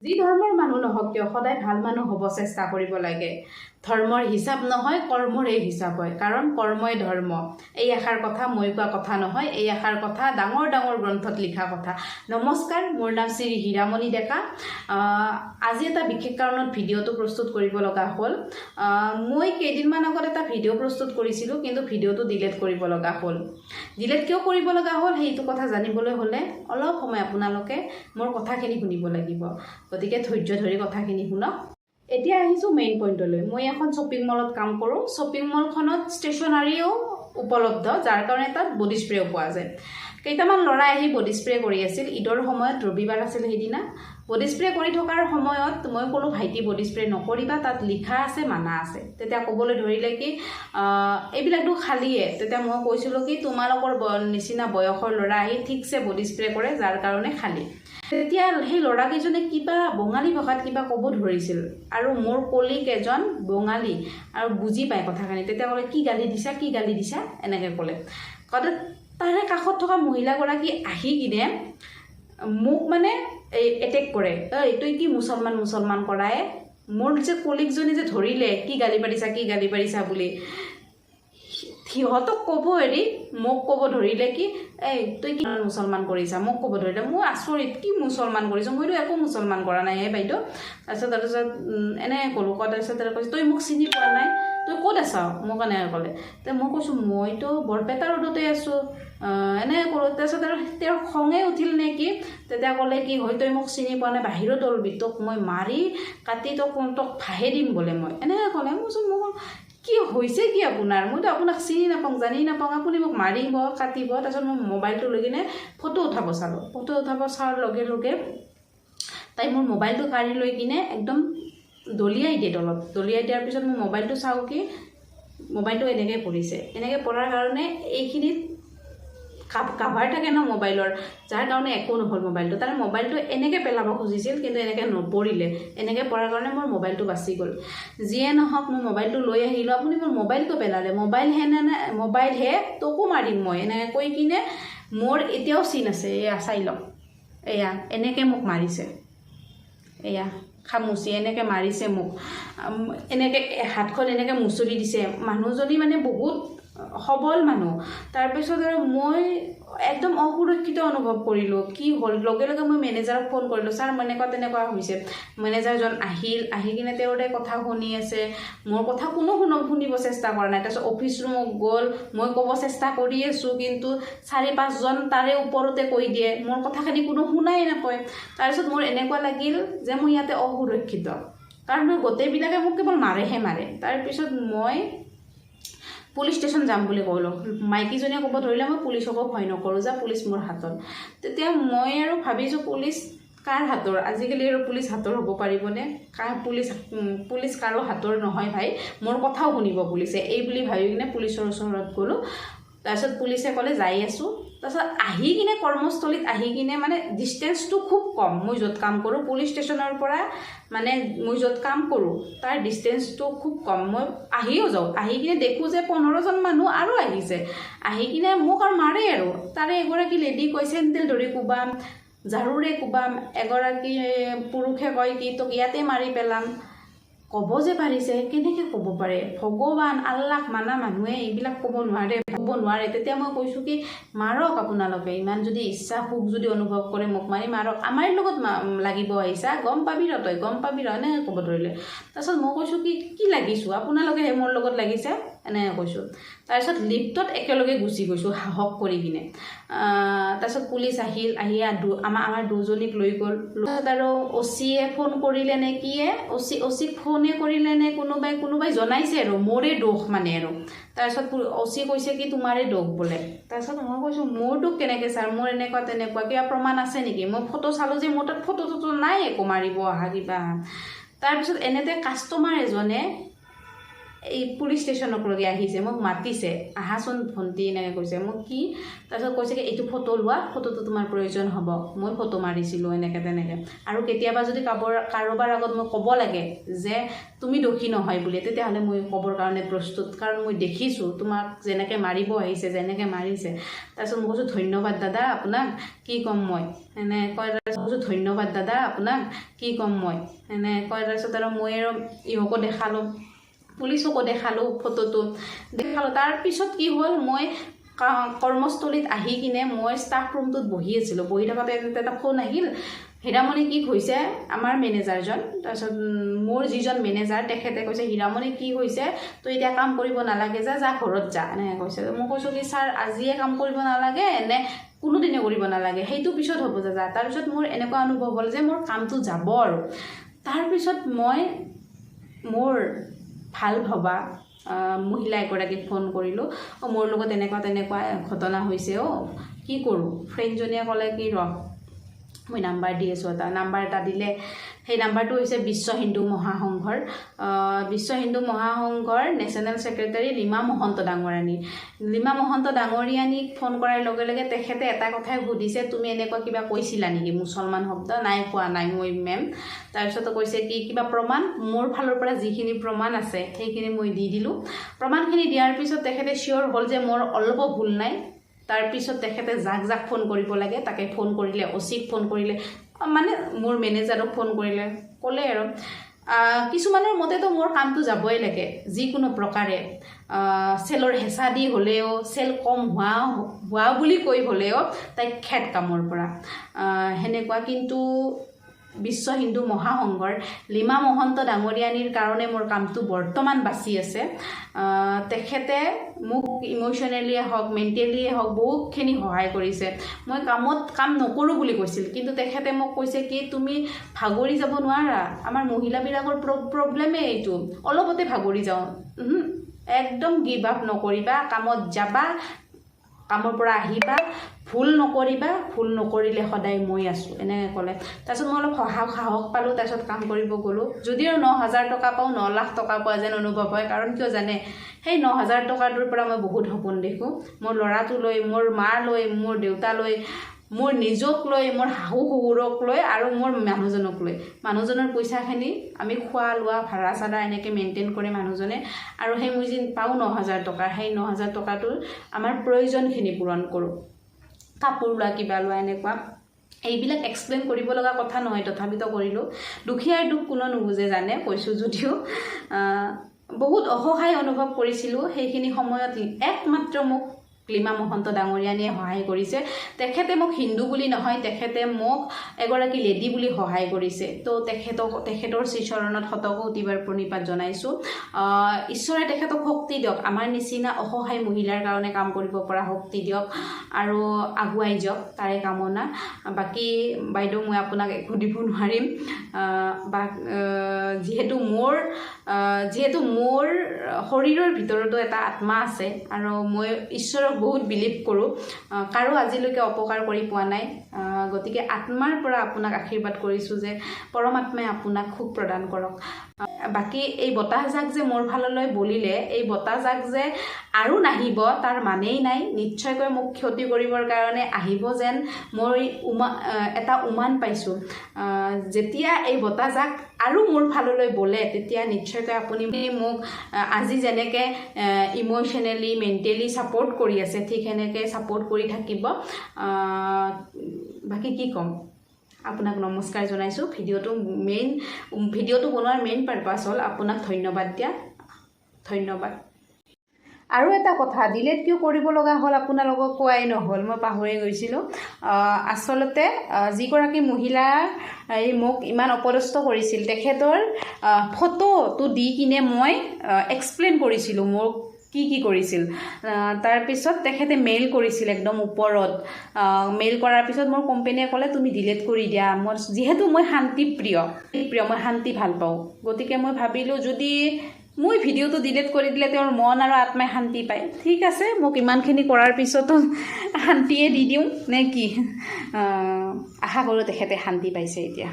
যি ধৰ্মৰ মানুহ নহওক কিয় সদায় ভাল মানুহ হ'ব চেষ্টা কৰিব লাগে। ধৰ্মৰ হিচাপ নহয়, কৰ্মৰে হিচাপ হয়, কাৰণ কৰ্মই ধৰ্ম। এই এষাৰ কথা মই কোৱা কথা নহয়, এই এষাৰ কথা ডাঙৰ ডাঙৰ গ্ৰন্থত লিখা কথা। নমস্কাৰ, মোৰ নাম শ্ৰী হীৰামণি ডেকা। আজি এটা বিশেষ কাৰণত ভিডিঅ'টো প্ৰস্তুত কৰিব লগা হ'ল। মই কেইদিনমান আগত এটা ভিডিঅ' প্ৰস্তুত কৰিছিলোঁ, কিন্তু ভিডিঅ'টো ডিলিট কৰিব লগা হ'ল। ডিলিট কিয় কৰিব লগা হ'ল সেইটো কথা জানিবলৈ হ'লে অলপ সময় আপোনালোকে মোৰ কথাখিনি শুনিব লাগিব। গতিকে ধৈৰ্য ধৰি কথাখিনি শুনক। এতিয়া আহিছোঁ মেইন পইণ্টলৈ। মই এখন শ্বপিং মলত কাম কৰোঁ। শ্বপিং মলখনত ষ্টেচনাৰীও উপলব্ধ, যাৰ কাৰণে তাত বডি স্প্ৰেও পোৱা যায়। কেইটামান ল'ৰাই আহি বডি স্প্ৰে কৰি আছিল। ঈদৰ সময়ত ৰবিবাৰ আছিল সেইদিনা। বডি স্প্ৰে কৰি থকাৰ সময়ত মই ক'লোঁ, ভাইটি বডি স্প্ৰে নকৰিবা, তাত লিখা আছে, মানা আছে। তেতিয়া ক'বলৈ ধৰিলে কি এইবিলাকতো খালিয়ে। তেতিয়া মই কৈছিলোঁ কি তোমালোকৰ নিচিনা বয়সৰ ল'ৰা আহি ঠিকছে বডি স্প্ৰে কৰে, যাৰ কাৰণে খালী। তেতিয়া সেই ল'ৰাকেইজনে কিবা বঙালী ভাষাত কিবা ক'ব ধৰিছিল, আৰু মোৰ কলিগ এজন বঙালী আৰু বুজি পায় কথাখিনি। তেতিয়া ক'লে, কি গালি দিছা, কি গালি দিছা, এনেকৈ ক'লে। তাৰে কাষত থকা মহিলাগৰাকী আহি কিনে মোক মানে এটেক কৰে, তই কি মুছলমান কৰায়। মোৰ যে কলিগজনী যে ধৰিলে কি গালি পাৰিছা, কি গালি পাৰিছা বুলি, সিহঁতক ক'ব এৰি মোক ক'ব ধৰিলে কি তই কি মুছলমান কৰিছা, মোক ক'ব ধৰিলে। মই আচৰিত, কি মুছলমান কৰিছোঁ, মইতো একো মুছলমান কৰা নাই হে বাইদেউ। তাৰপিছত এনেকৈ ক'লোঁ। তাৰপিছত কৈছে, তই মোক চিনি পোৱা নাই, তই ক'ত আছা, মোক এনেকৈ ক'লে। মই কৈছোঁ, মইতো বৰপেটা ৰোডতে আছোঁ, এনেকৈ ক'লোঁ। তাৰপিছত আৰু তেওঁৰ খঙে উঠিল নেকি। তেতিয়া ক'লে কি, হয় তই মোক চিনি পোৱা নাই, বাহিৰত ওলবি, তোক মই মাৰি কাটি তোক ভাহে দিম বোলে, মই এনেকৈ ক'লে। মই কৈছোঁ, মোক কি হৈছে কি আপোনাৰ, মইতো আপোনাক চিনি নাপাওঁ, জানি নাপাওঁ, আপুনি মোক মাৰিব, কাটিব। তাৰপিছত মই মোবাইলটো লৈ কিনে ফটো উঠাব চালোঁ। ফটো উঠাব চোৱাৰ লগে লগে তাই মোৰ মোবাইলটো কাঢ়ি লৈ কিনে একদম দলিয়াই দিয়ে তলত। দলিয়াই দিয়াৰ পিছত মই মোবাইলটো চাওঁ কি মোবাইলটো এনেকৈ পৰিছে। এনেকৈ পৰাৰ কাৰণে এইখিনিত কাভাৰ থাকে ন মোবাইলৰ, যাৰ কাৰণে একো নহ'ল মোবাইলটো। তাৰ মোবাইলটো এনেকৈ পেলাব খুজিছিল, কিন্তু এনেকৈ নপৰিলে। এনেকৈ পৰাৰ কাৰণে মোৰ মোবাইলটো বাচি গ'ল। যিয়ে নহওক, মই মোবাইলটো লৈ আহিলোঁ। আপুনি মোৰ মোবাইলটো পেলালে, মোবাইলহে তোকো মাৰিম মই, এনেকৈ কৈ কিনে মোৰ এতিয়াও চিন আছে, এয়া চাই লওক, এয়া এনেকৈ মোক মাৰিছে, এয়া খামুচি এনেকৈ মাৰিছে মোক, এনেকৈ হাতখন এনেকৈ মুচুৰি দিছে। মানুহজনী মানে বহুত সবল মানুহ। তাৰপিছত আৰু মই একদম অসুৰক্ষিত অনুভৱ কৰিলোঁ। কি হ'ল, লগে লগে মই মেনেজাৰক ফোন কৰিলোঁ, ছাৰ এনেকুৱা তেনেকুৱা হৈছে। মেনেজাৰজন আহি কিনে তেওঁৰে কথা শুনি আছে, মোৰ কথা কোনো শুনিব চেষ্টা কৰা নাই। তাৰপিছত অফিচ ৰুমত গ'ল, মই ক'ব চেষ্টা কৰি আছোঁ, কিন্তু 4-5জন তাৰে ওপৰতে কৈ দিয়ে, মোৰ কথাখিনি কোনো শুনাই নাপায়। তাৰপিছত মোৰ এনেকুৱা লাগিল যে মই ইয়াতে অসুৰক্ষিত, কাৰণ মই গোটেইবিলাকে মোক কেৱল মাৰেহে মাৰে। তাৰপিছত মই পুলিচ ষ্টেচন যাম বুলি ক'লোঁ। মাইকীজনীয়ে ক'ব ধৰিলে, মই পুলিচকো ভয় নকৰোঁ, যা পুলিচ মোৰ হাতত। তেতিয়া মই আৰু ভাবিছোঁ, পুলিচ কাৰ হাতৰ, আজিকালি আৰু পুলিচ হাতৰ হ'ব পাৰিবনে, পুলিচ কাৰো হাতৰ নহয় ভাই, মোৰ কথাও শুনিব পুলিচে, এই বুলি ভাবি কিনে পুলিচৰ ওচৰত গ'লোঁ। তাৰপিছত পুলিচে ক'লে যাই আছোঁ। তাৰপিছত আহি কিনে কৰ্মস্থলীত আহি কিনে মানে ডিষ্টেঞ্চটো খুব কম। মই য'ত কাম কৰোঁ পুলিচ ষ্টেচনৰ পৰা, মানে মই য'ত কাম কৰোঁ তাৰ ডিষ্টেঞ্চটো খুব কম। মই আহিও যাওঁ, আহি কিনে দেখোঁ যে 15জন মানুহ আৰু আহিছে। আহি কিনে মোক আৰু মাৰে, আৰু তাৰে এগৰাকী লেডি কৈ চেণ্ডেল ধৰি কোবাম, ঝাৰুৰে কোবাম, এগৰাকী পুৰুষে কয় কি তোক ইয়াতে মাৰি পেলাম। ক'ব যে পাৰিছে, কেনেকৈ ক'ব পাৰে, ভগৱান আল্লাহ মানা মানুহে এইবিলাক ক'ব নোৱাৰে। তেতিয়া মই কৈছোঁ কি মাৰক আপোনালোকে, ইমান যদি ইচ্ছা সুখ যদি অনুভৱ কৰে মোক মাৰি মাৰক, আমাৰ লগত লাগিব আহিছা, গম পাবি ৰ, তই গম পাবি ৰ, এনেকৈ ক'ব ধৰিলে। তাৰপিছত মই কৈছোঁ কি লাগিছোঁ, আপোনালোকেহে মোৰ লগত লাগিছে, এনেকৈ কৈছোঁ। তাৰপিছত লিফ্টত একেলগে গুচি গৈছোঁ সাহস কৰি কিনে। তাৰপিছত পুলিচ আহি আমাৰ দুজনীক লৈ গ'ল। তাৰপিছত আৰু অচিয়ে ফোন কৰিলে নে কিয়ে, অচিক ফোনে কৰিলে নে কোনোবাই জনাইছে আৰু মোৰে দোষ মানে আৰু। তাৰপিছত অচি কৈছে কি তোমাৰে দোষ বোলে। তাৰপিছত মই কৈছোঁ, মোৰ দোষ কেনেকৈ ছাৰ, মোৰ এনেকুৱা তেনেকুৱা কিবা প্ৰমাণ আছে নেকি? মই ফটো চালোঁ যে মোৰ তাত ফটো নাই একো মাৰিব অহা কিবা। তাৰপিছত এনেতে কাষ্টমাৰ এজনে এই পুলিচ ষ্টেচনকলৈকে আহিছে, মোক মাতিছে, আহাচোন ভণ্টি এনেকৈ কৈছে। মোক কি তাৰপিছত কৈছে কি এইটো ফটো লোৱা, ফটোটো তোমাৰ প্ৰয়োজন হ'ব। মই ফটো মাৰিছিলোঁ এনেকৈ তেনেকৈ। আৰু কেতিয়াবা যদি কাৰোবাৰ আগত মই ক'ব লাগে যে তুমি দোষী নহয় বুলি, তেতিয়াহ'লে মই ক'বৰ কাৰণে প্ৰস্তুত, কাৰণ মই দেখিছোঁ তোমাক যেনেকৈ মাৰিব আহিছে, যেনেকৈ মাৰিছে। তাৰপিছত মই কৈছোঁ ধন্যবাদ দাদা আপোনাক, কি ক'ম মই এনে কয়। তাৰপিছত কৈছোঁ ধন্যবাদ দাদা আপোনাক, কি ক'ম মই এনে কয়। তাৰপিছত আৰু মই আৰু ইহঁকো দেখালোঁ, পুলিচকো দেখালোঁ, ফটোটো দেখালোঁ। তাৰপিছত কি হ'ল, মই কৰ্মস্থলীত আহি কিনে মই ষ্টাফ ৰুমটোত বহি আছিলোঁ। বহি থাকোঁতে এটা ফোন আহিল। হীৰামণি কি হৈছে, আমাৰ মেনেজাৰজন, তাৰপিছত মোৰ যিজন মেনেজাৰ তেখেতে কৈছে হীৰামণি কি হৈছে, তই এতিয়া কাম কৰিব নালাগে, যা ঘৰত যা এনেকৈ কৈছে। মই কৈছোঁ কি ছাৰ আজিয়ে কাম কৰিব নালাগে নে কোনোদিনে কৰিব নালাগে, সেইটো পিছত হ'ব যা। তাৰপিছত মোৰ এনেকুৱা অনুভৱ হ'ল যে মোৰ কামটো যাব আৰু। তাৰপিছত মই মোৰ ভাল ভবা মহিলা এগৰাকীক ফোন কৰিলোঁ। মোৰ লগত তেনেকুৱা ঘটনা হৈছে, কি কৰোঁ। ফ্ৰেণ্ডজনীয়ে ক'লে কি ৰ মই নাম্বাৰ দি আছোঁ, নাম্বাৰ এটা দিলে। সেই নাম্বাৰটো হৈছে বিশ্ব হিন্দু মহাসংঘৰ নেশ্যনেল ছেক্ৰেটাৰী লীমা মহন্ত ডাঙৰীয়ানী। লীমা মহন্ত ডাঙৰীয়ানীক ফোন কৰাৰ লগে লগে তেখেতে এটা কথাই সুধিছে, তুমি এনেকুৱা কিবা কৈছিলা নেকি মুছলমান শব্দ? নাই কোৱা নাই মই মেম। তাৰপিছত কৈছে কি কিবা প্ৰমাণ? মোৰ ফালৰ পৰা যিখিনি প্ৰমাণ আছে সেইখিনি মই দি দিলোঁ। প্ৰমাণখিনি দিয়াৰ পিছত তেখেতে চিয়'ৰ হ'ল যে মোৰ অলপো ভুল নাই। তাৰপিছত তেখেতে যাক ফোন কৰিব লাগে তাকে ফোন কৰিলে, অচিক ফোন কৰিলে, মানে মোৰ মেনেজাৰক ফোন কৰিলে, ক'লে আৰু কিছুমানৰ মতেতো মোৰ কামটো যাবই লাগে যিকোনো প্ৰকাৰে, চেলৰ হেঁচা দি হ'লেও, চেল কম হোৱা বুলি কৈ হ'লেও তাইক খেদ কামৰ পৰা সেনেকুৱা। কিন্তু বিশ্ব হিন্দু মহাসংঘৰ লীমা মহন্ত ডাঙৰীয়ানীৰ কাৰণে মোৰ কামটো বৰ্তমান বাচি আছে। তেখেতে মোক ইম'শ্যনেলিয়ে হওক, মেণ্টেলিয়ে হওক বহুতখিনি সহায় কৰিছে। মই কাম নকৰোঁ বুলি কৈছিল, কিন্তু তেখেতে মোক কৈছে কি তুমি ভাগৰি যাব নোৱাৰা, আমাৰ মহিলাবিলাকৰ প্ৰব্লেমেই এইটো, অলপতে ভাগৰি যাওঁ, একদম গিভ আপ নকৰিবা, কামত যাবা, কামৰ পৰা আহিবা, ভুল নকৰিবা, ভুল নকৰিলে সদায় মই আছোঁ এনেকৈ ক'লে। তাৰপিছত মই অলপ সাহস পালোঁ। তাৰপিছত কাম কৰিব গ'লোঁ। যদিও 9,000 টকা পাওঁ, 9 লাখ টকা পোৱা যেন অনুভৱ হয়। কাৰণ কিয় জানে, সেই 9,000 টকাটোৰ পৰা মই বহুত সপোন দেখোঁ। মোৰ ল'ৰাটো লৈ, মোৰ মা লৈ, মোৰ দেউতা লৈ, মোৰ নিজক লৈ, মোৰ শাহু শহুৰক লৈ আৰু মোৰ মানুহজনক লৈ। মানুহজনৰ পইচাখিনি আমি খোৱা লোৱা ভাড়া চাড়া এনেকৈ মেইনটেইন কৰে মানুহজনে। আৰু সেই মই যি পাওঁ 9,000 টকা, সেই 9,000 টকাটোৰ আমাৰ প্ৰয়োজনখিনি পূৰণ কৰোঁ, কাপোৰ লোৱা, কিবা লোৱা এনেকুৱা। এইবিলাক এক্সপ্লেইন কৰিব লগা কথা নহয়, তথাপিতো কৰিলোঁ। দুখীয়াৰ দুখ কোনো নুবুজে জানে, কৈছোঁ যদিও বহুত অসহায় অনুভৱ কৰিছিলোঁ সেইখিনি সময়ত। একমাত্ৰ মোক লীমা মহন্ত ডাঙৰীয়ানীয়ে সহায় কৰিছে। তেখেতে মোক হিন্দু বুলি নহয়, তেখেতে মোক এগৰাকী লেডি বুলি সহায় কৰিছে। তো তেখেতৰ শ্ৰীচৰণত শতকোটিবাৰ প্ৰণিপাত জনাইছোঁ। ঈশ্বৰে তেখেতক শক্তি দিয়ক, আমাৰ নিচিনা অসহায় মহিলাৰ কাৰণে কাম কৰিব পৰা শক্তি দিয়ক আৰু আগুৱাই যাওক, তাৰে কামনা। বাকী বাইদেউ মই আপোনাক একো দিব নোৱাৰিম। যিহেতু মোৰ শৰীৰৰ ভিতৰতো এটা আত্মা আছে আৰু মই ঈশ্বৰক বহুত বিলিভ কৰোঁ, কাৰো আজিলৈকে অপকাৰ কৰি পোৱা নাই। গতিকে আত্মাৰ পৰা আপোনাক আশীৰ্বাদ কৰিছোঁ যে পৰমাত্মাই আপোনাক সুখ প্ৰদান কৰক। বাকী এই বতাহজাক যে মোৰ ফাললৈ বলিলে, এই বতাহজাক যে আৰু নাহিব তাৰ মানেই নাই। নিশ্চয়কৈ মোক ক্ষতি কৰিবৰ কাৰণে আহিব যেন মই এটা উমান পাইছোঁ। যেতিয়া এই বতাহজাক আৰু মোৰ ফাললৈ বলে, তেতিয়া নিশ্চয়কৈ আপুনি মোক আজি যেনেকৈ ইম'শ্যনেলি মেণ্টেলি ছাপোৰ্ট কৰি আছে, ঠিক সেনেকৈ ছাপোৰ্ট কৰি থাকিব। বাকী কি ক'ম, আপোনাক নমস্কাৰ জনাইছোঁ। ভিডিঅ'টো বনোৱাৰ মেইন পাৰপাছ হ'ল আপোনাক ধন্যবাদ দিয়া। ধন্যবাদ। আৰু এটা কথা, ডিলেট কিয় কৰিব লগা হ'ল আপোনালোকক কোৱাই নহ'ল, মই পাহৰি গৈছিলোঁ। আচলতে যিগৰাকী মহিলা মোক ইমান অপদস্থ কৰিছিল, তেখেতৰ ফটোটো দি কিনে মই এক্সপ্লেইন কৰিছিলোঁ মোক কি কৰিছিল। তাৰপিছত তেখেতে মেইল কৰিছিল একদম ওপৰত। মেইল কৰাৰ পিছত মোৰ কোম্পেনীয়ে ক'লে তুমি ডিলেট কৰি দিয়া। যিহেতু মই শান্তিপ্ৰিয়, মই শান্তি ভাল পাওঁ, গতিকে মই ভাবিলোঁ যদি মই ভিডিঅ'টো ডিলেট কৰি দিলে তেওঁৰ মন আৰু আত্মাই শান্তি পায়। ঠিক আছে, মোক ইমানখিনি কৰাৰ পিছতো শান্তিয়ে দি দিওঁ নে কি? আশা কৰোঁ তেখেতে শান্তি পাইছে এতিয়া।